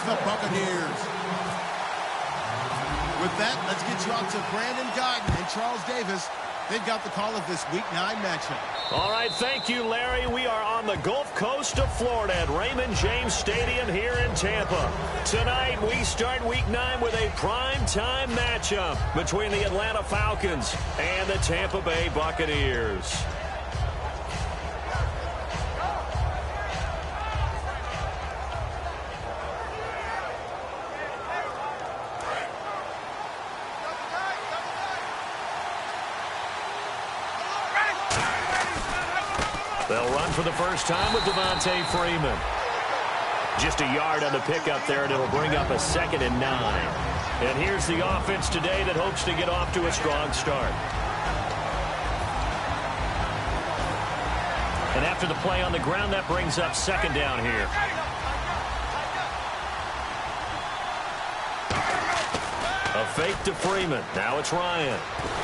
against the Buccaneers. With that, let's get you out to Brandon Guyton and Charles Davis. They've got the call of this Week 9 matchup. All right, thank you, Larry. We are on the Gulf Coast of Florida at Raymond James Stadium here in Tampa. Tonight, we start Week 9 with a prime-time matchup between the Atlanta Falcons and the Tampa Bay Buccaneers. They'll run for the first time with Devontae Freeman. Just a yard on the pickup there, and it'll bring up a 2nd and 9. And here's the offense today that hopes to get off to a strong start. And after the play on the ground, that brings up 2nd down here. A fake to Freeman. Now it's Ryan.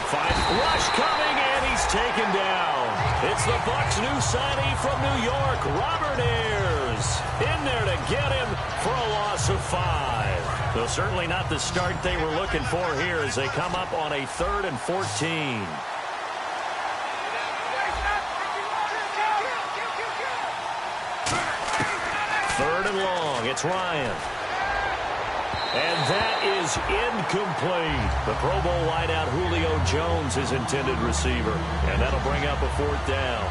Rush coming, and he's taken down. It's the Bucs' new signee from New York, Robert Ayers. In there to get him for a loss of 5. So certainly not the start they were looking for here as they come up on a 3rd and 14. Third and long. It's Ryan. And that is incomplete. The Pro Bowl wideout Julio Jones, his intended receiver. And that'll bring up a 4th down.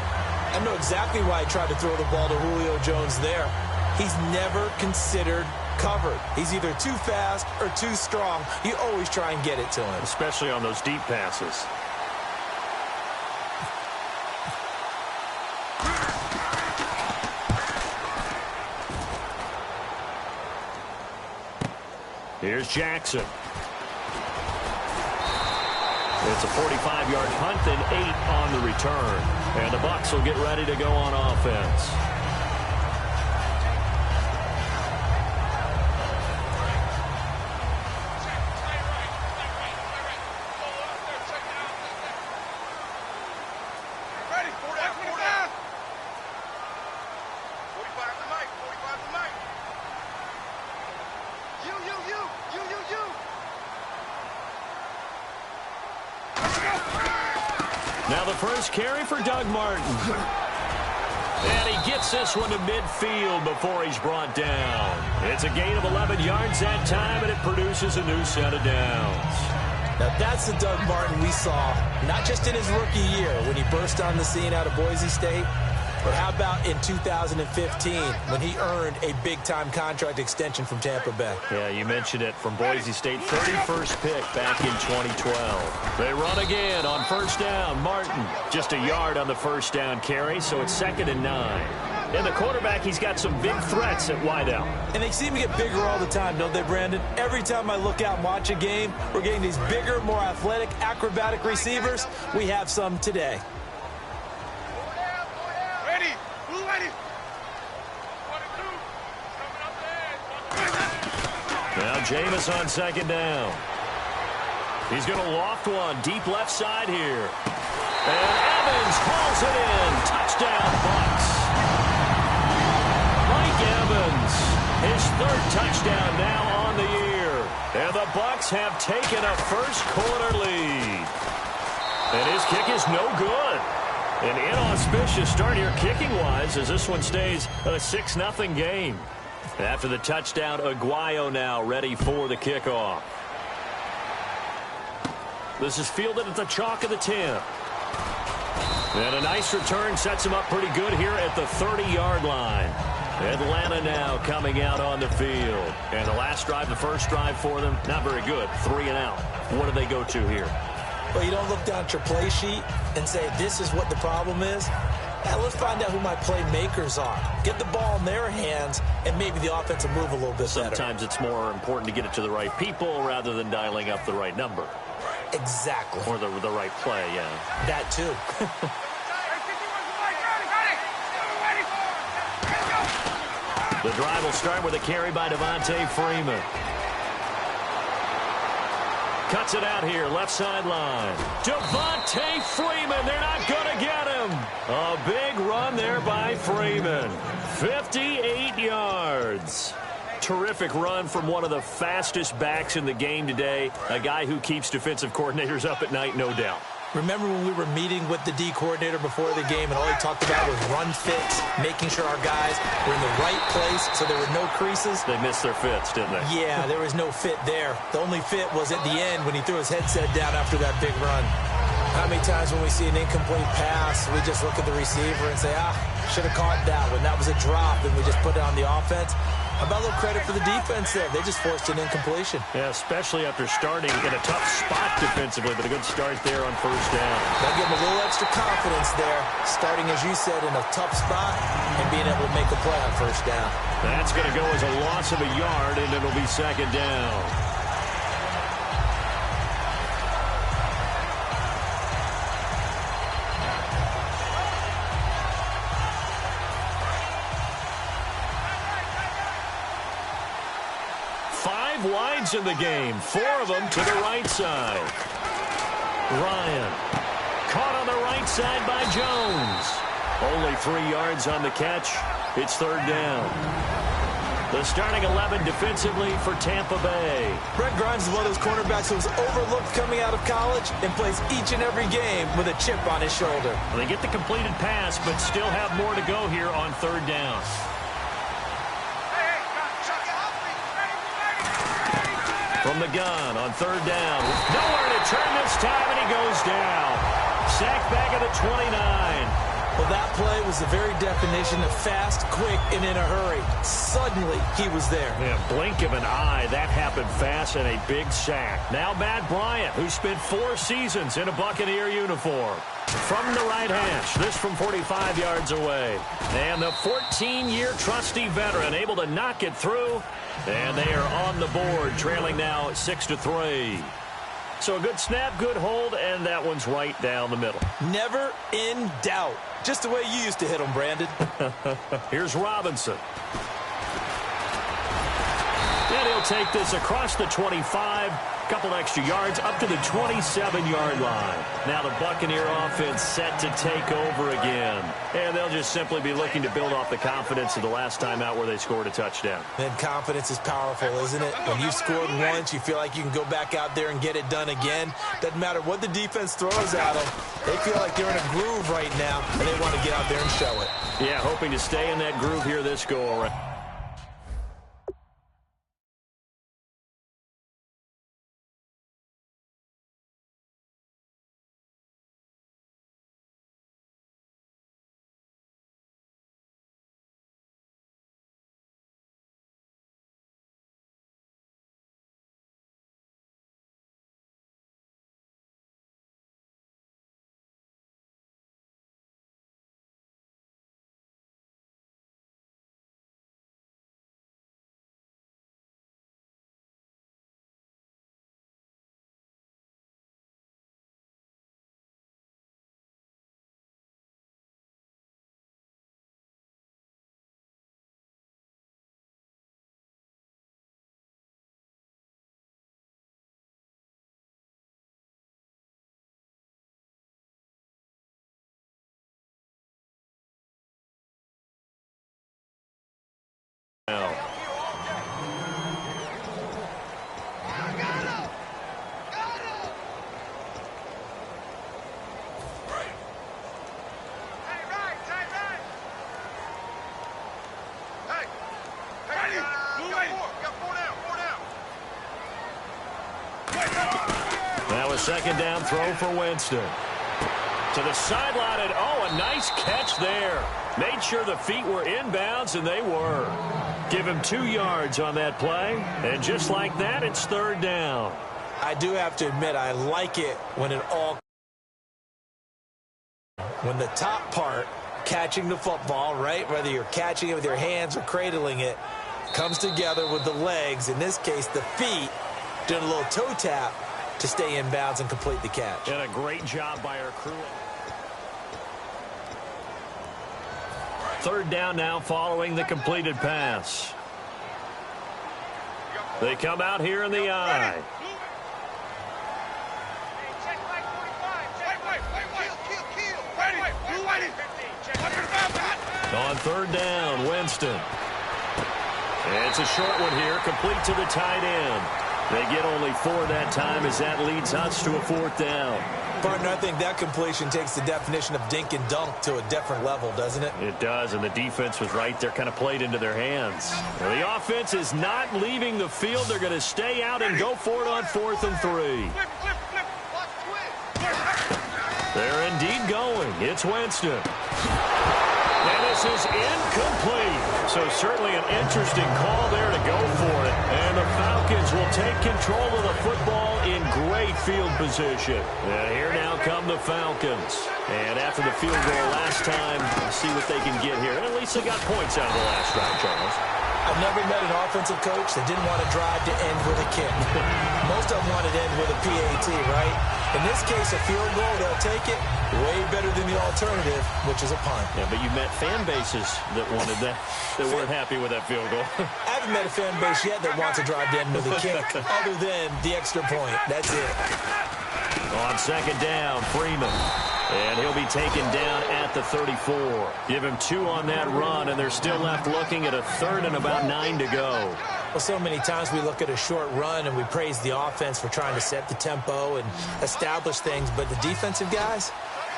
I know exactly why he tried to throw the ball to Julio Jones there. He's never considered covered. He's either too fast or too strong. You always try and get it to him. Especially on those deep passes. Here's Jackson. It's a 45-yard punt and 8 on the return. And the Bucs will get ready to go on offense. Now the first carry for Doug Martin. And he gets this one to midfield before he's brought down. It's a gain of 11 yards that time, and it produces a new set of downs. Now that's the Doug Martin we saw, not just in his rookie year when he burst on the scene out of Boise State, but how about in 2015 when he earned a big-time contract extension from Tampa Bay? Yeah, you mentioned it, from Boise State, 31st pick back in 2012. They run again on first down. Martin, just a yard on the first down carry, so it's 2nd and 9. And the quarterback, he's got some big threats at wideout. And they seem to get bigger all the time, don't they, Brandon? Every time I look out and watch a game, we're getting these bigger, more athletic, acrobatic receivers. We have some today. Now Jameis on 2nd down. He's going to loft one deep left side here. And Evans hauls it in. Touchdown, Bucs. Mike Evans, his 3rd touchdown now on the year. And the Bucs have taken a first-quarter lead. And his kick is no good. An inauspicious start here kicking-wise as this one stays a 6-0 game. After the touchdown, Aguayo now ready for the kickoff. This is fielded at the chalk of the 10. And a nice return sets him up pretty good here at the 30-yard line. Atlanta now coming out on the field. And the last drive, the first drive for them, not very good. 3 and out. What do they go to here? Well, you don't look down at your play sheet and say, this is what the problem is. Now, let's find out who my playmakers are. Get the ball in their hands, and maybe the offense will move a little bit better. Sometimes it's more important to get it to the right people rather than dialing up the right number. Exactly. Or the right play, yeah. That, too. The drive will start with a carry by Devontae Freeman. Cuts it out here, left sideline. Devontae Freeman, they're not going to get him. A big run there by Freeman. 58 yards. terrific run from one of the fastest backs in the game today, a guy who keeps defensive coordinators up at night, no doubt. Remember when we were meeting with the D coordinator before the game and all he talked about was run fits, making sure our guys were in the right place so there were no creases? They missed their fits, didn't they? Yeah, there was no fit there. The only fit was at the end when he threw his headset down after that big run. How many times when we see an incomplete pass, we just look at the receiver and say, should have caught that one. That was a drop, and we just put it on the offense. How about a little credit for the defense there? They just forced an incompletion. Yeah, especially after starting in a tough spot defensively, but a good start there on first down. They'll give them a little extra confidence there, starting, as you said, in a tough spot and being able to make a play on first down. That's going to go as a loss of a yard, and it'll be second down. Wides in the game, 4 of them to the right side. Ryan caught on the right side by Jones. Only 3 yards on the catch. It's third down. The starting 11 defensively for Tampa Bay. Brett Grimes is one of those cornerbacks who was overlooked coming out of college and plays each and every game with a chip on his shoulder. Well, they get the completed pass, but still have more to go here on third down. From the gun on third down. Nowhere to turn this time, and he goes down. Sacked back at the 29. Well, that play was the very definition of fast, quick, and in a hurry. Suddenly, he was there. Yeah, blink of an eye. That happened fast, and a big sack. Now Matt Bryant, who spent 4 seasons in a Buccaneer uniform. From the right hash, this from 45 yards away. And the 14-year trusty veteran able to knock it through. And they are on the board, trailing now 6-3. So a good snap, good hold, and that one's right down the middle. Never in doubt. Just the way you used to hit them, Brandon. Here's Robinson. And he'll take this across the 25. Couple extra yards up to the 27-yard line. Now the Buccaneer offense set to take over again. And they'll just simply be looking to build off the confidence of the last time out where they scored a touchdown. And confidence is powerful, isn't it? When you've scored once, you feel like you can go back out there and get it done again. Doesn't matter what the defense throws at them. They feel like they're in a groove right now, and they want to get out there and show it. Yeah, hoping to stay in that groove here this go-around. That was second down throw for Winston. To the sideline, and a nice catch there. Made sure the feet were inbounds, and they were. Give him 2 yards on that play, and just like that, it's third down. I do have to admit, I like it when the top part, catching the football, right, whether you're catching it with your hands or cradling it, comes together with the legs, in this case the feet, doing a little toe tap to stay in bounds and complete the catch. And a great job by our crew. Third down now following the completed pass. They come out here in the eye. On third down, Winston. It's a short one here, complete to the tight end. They get only 4 that time as that leads us to a 4th down. Partner, I think that completion takes the definition of dink and dunk to a different level, doesn't it? It does, and the defense was right there, kind of played into their hands. Well, the offense is not leaving the field. They're going to stay out and go for it on 4th and 3. They're indeed going. It's Winston. And this is incomplete. So certainly an interesting call there to go for it. And the Falcons will take control of the football in great field position. And here now come the Falcons. And after the field goal last time, see what they can get here. And at least they got points out of the last drive, Charles. I've never met an offensive coach that didn't want to drive to end with a kick. Most of them wanted to end with a PAT, right? In this case, a field goal, they'll take it way better than the alternative, which is a punt. Yeah, but you met fan bases that wanted that, that weren't happy with that field goal. I haven't met a fan base yet that wants to drive to end with a kick other than the extra point. That's it. On 2nd down, Freeman. And he'll be taken down at the 34. Give him 2 on that run, and they're still left looking at a 3rd and about 9 to go. Well, so many times we look at a short run and we praise the offense for trying to set the tempo and establish things, but the defensive guys,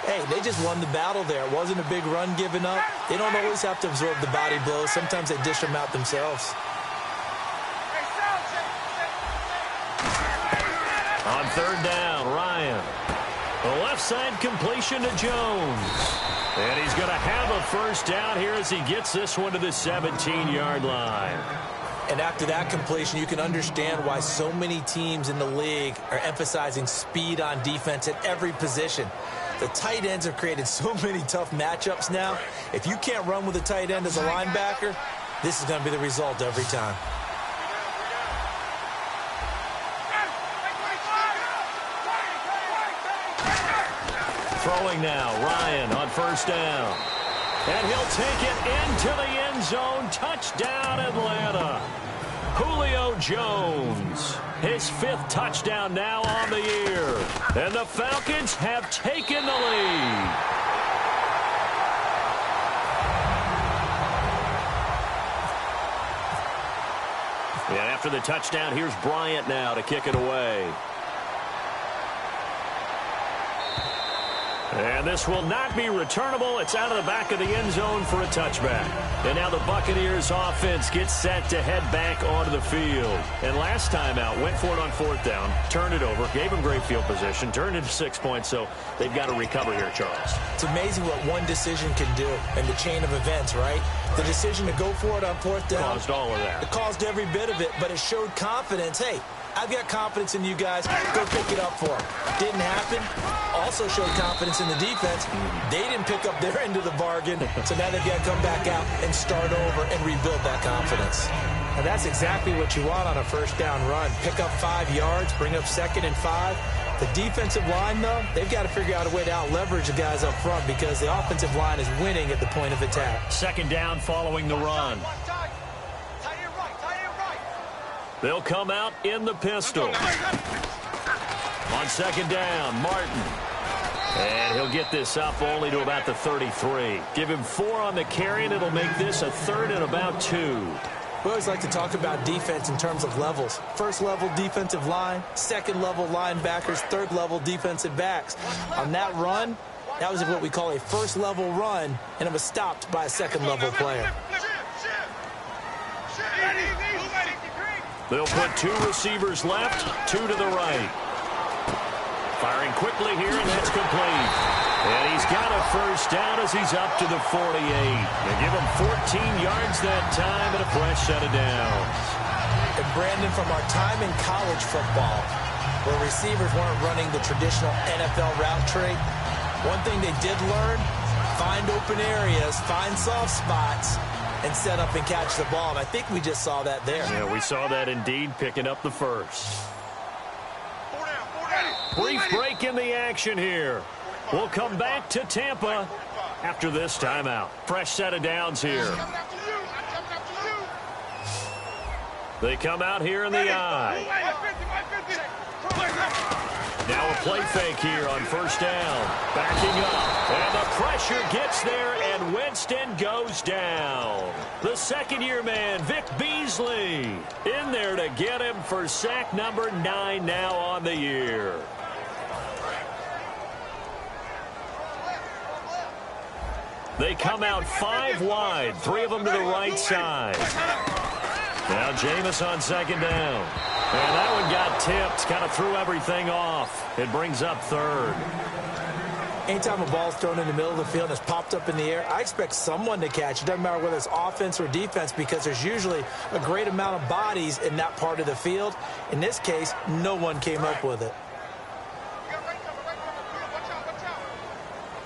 hey, they just won the battle there. It wasn't a big run given up. They don't always have to absorb the body blows. Sometimes they dish them out themselves. On 3rd down, Ryan. The left side completion to Jones. And he's going to have a 1st down here as he gets this one to the 17-yard line. And after that completion, you can understand why so many teams in the league are emphasizing speed on defense at every position. The tight ends have created so many tough matchups now. If you can't run with a tight end as a linebacker, this is going to be the result every time. Throwing now, Ryan on 1st down. And he'll take it into the end zone. Touchdown, Atlanta. Julio Jones, his 5th touchdown now on the year. And the Falcons have taken the lead. And after the touchdown, here's Bryant now to kick it away. And this will not be returnable. It's out of the back of the end zone for a touchback. And now the Buccaneers offense gets set to head back onto the field. And last time out, went for it on 4th down, turned it over, gave them great field position, turned it to 6 points, so they've got to recover here, Charles. It's amazing what one decision can do in the chain of events, right? The decision to go for it on 4th down. Caused all of that. It caused every bit of it, but it showed confidence. Hey, I've got confidence in you guys. Go pick it up for them. Didn't happen. Also showed confidence in the defense. They didn't pick up their end of the bargain, so now they've got to come back out and start over and rebuild that confidence. And that's exactly what you want on a 1st down run. Pick up 5 yards, bring up 2nd and 5. The defensive line, though, they've got to figure out a way to out-leverage the guys up front because the offensive line is winning at the point of attack. 2nd down following the run. They'll come out in the pistol. On 2nd down, Martin. And he'll get this up only to about the 33. Give him 4 on the carry, and it'll make this a 3rd and about 2. We always like to talk about defense in terms of levels. 1st level defensive line, 2nd level linebackers, 3rd level defensive backs. On that run, that was what we call a 1st level run, and it was stopped by a 2nd level player. They'll put 2 receivers left, 2 to the right. Firing quickly here, and that's complete. And he's got a 1st down as he's up to the 48. They give him 14 yards that time and a fresh set of downs. And Brandon, from our time in college football, where receivers weren't running the traditional NFL route tree, one thing they did learn, find open areas, find soft spots, and set up and catch the ball. And I think we just saw that there. Yeah, we saw that indeed, picking up the 1st. Brief break in the action here. We'll come back to Tampa after this timeout. Fresh set of downs here. They come out here in the eye. Now a play fake here on 1st down. Backing up. And the pressure gets there, and and Winston goes down. The second-year man, Vic Beasley, in there to get him for sack number 9 now on the year. They come out 5 wide, 3 of them to the right side. Now Jameis on second down. And that one got tipped, kind of threw everything off. It brings up 3rd. Anytime a ball's thrown in the middle of the field and it's popped up in the air, I expect someone to catch. It doesn't matter whether it's offense or defense because there's usually a great amount of bodies in that part of the field. In this case, no one came up with it.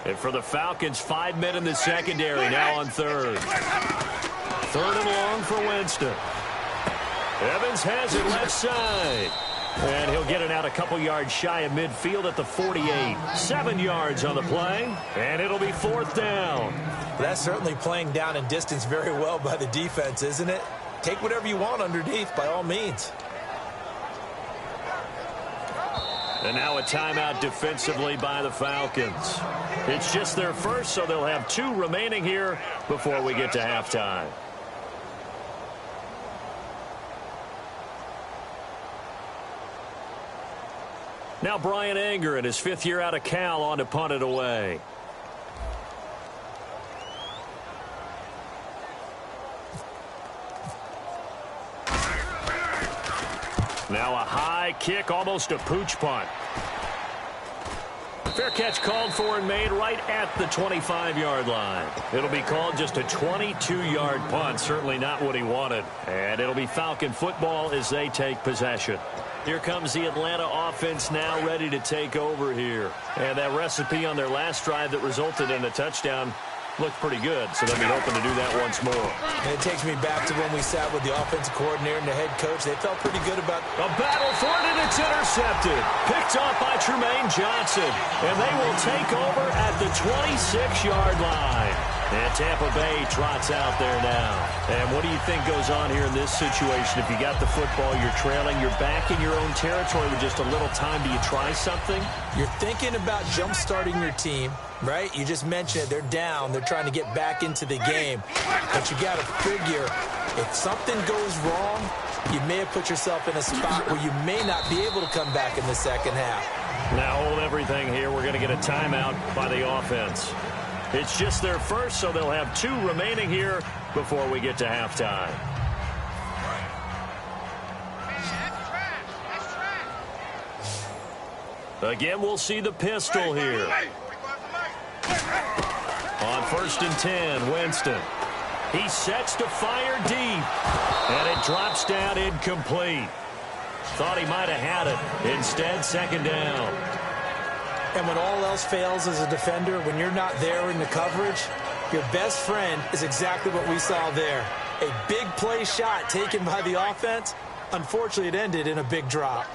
And for the Falcons, 5 men in the secondary now on 3rd. 3rd and long for Winston. Evans has it left side. And he'll get it out a couple yards shy of midfield at the 48. 7 yards on the play, and it'll be 4th down. That's certainly playing down in distance very well by the defense, isn't it? Take whatever you want underneath, by all means. And now a timeout defensively by the Falcons. It's just their first, so they'll have 2 remaining here before we get to halftime. Now Brian Anger in his 5th year out of Cal on to punt it away. Now a high kick, almost a pooch punt. Fair catch called for and made right at the 25-yard line. It'll be called just a 22-yard punt, certainly not what he wanted. And it'll be Falcon football as they take possession. Here comes the Atlanta offense now ready to take over here. And that recipe on their last drive that resulted in a touchdown looked pretty good, so they'll be hoping to do that once more. And it takes me back to when we sat with the offensive coordinator and the head coach. They felt pretty good about a battle for it, and it's intercepted. Picked off by Tremaine Johnson. And they will take over at the 26-yard line. And Tampa Bay trots out there now. And what do you think goes on here in this situation? If you got the football, you're trailing, you're back in your own territory with just a little time. Do you try something? You're thinking about jump-starting your team, right? You just mentioned it. They're down. They're trying to get back into the game. But you got to figure, if something goes wrong, you may have put yourself in a spot where you may not be able to come back in the second half. Now hold everything here. We're going to get a timeout by the offense. It's just their first, so they'll have 2 remaining here before we get to halftime. Again, we'll see the pistol here. On 1st and 10, Winston. He sets to fire deep, and it drops down incomplete. Thought he might have had it. Instead, 2nd down. And when all else fails as a defender, when you're not there in the coverage, your best friend is exactly what we saw there. A big play shot taken by the offense. Unfortunately, it ended in a big drop.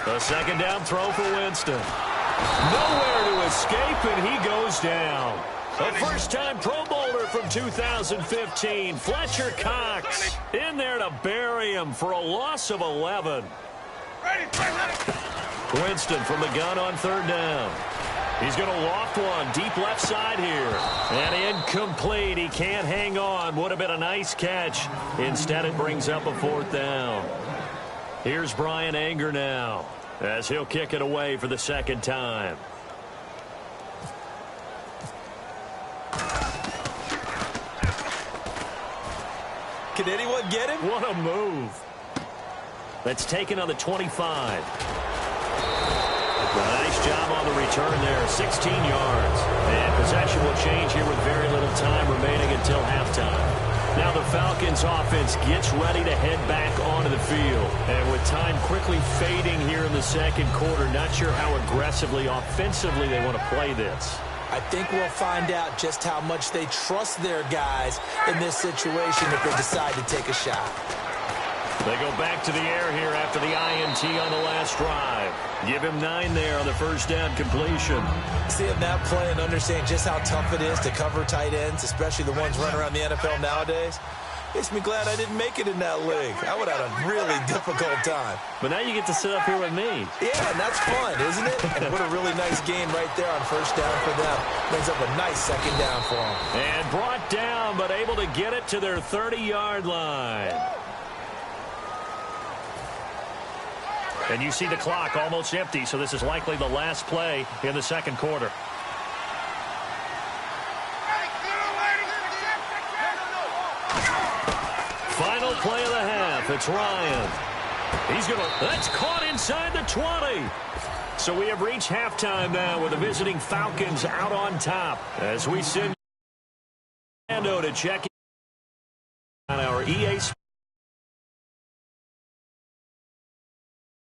A 2nd down throw for Winston. Nowhere to escape, and he goes down. A first-time Pro Bowler from 2015, Fletcher Cox, in there to bury him for a loss of 11. Winston from the gun on 3rd down. He's going to loft one deep left side here. And incomplete. He can't hang on. Would have been a nice catch. Instead, it brings up a 4th down. Here's Brian Anger now as he'll kick it away for the 2nd time. Can anyone get him? What a move. That's taken on the 25. Nice job on the return there. 16 yards. And possession will change here with very little time remaining until halftime. Now the Falcons offense gets ready to head back onto the field. And with time quickly fading here in the 2nd quarter, not sure how aggressively, offensively they want to play this. I think we'll find out just how much they trust their guys in this situation if they decide to take a shot. They go back to the air here after the INT on the last drive. Give him 9 there on the 1st down completion. Seeing that play and understand just how tough it is to cover tight ends, especially the ones running around the NFL nowadays, Makes me glad I didn't make it in that league. I would have had a really difficult time. But now you get to sit up here with me. Yeah, and that's fun, isn't it? And what a really nice game right there on first down for them. Brings up a nice second down for them. And brought down, but able to get it to their 30-yard line. And you see the clock almost empty, so this is likely the last play in the second quarter. Final play of the half. It's Ryan. He's going to... That's caught inside the 20. So we have reached halftime now with the visiting Falcons out on top. As we send Orlando to check in on our EA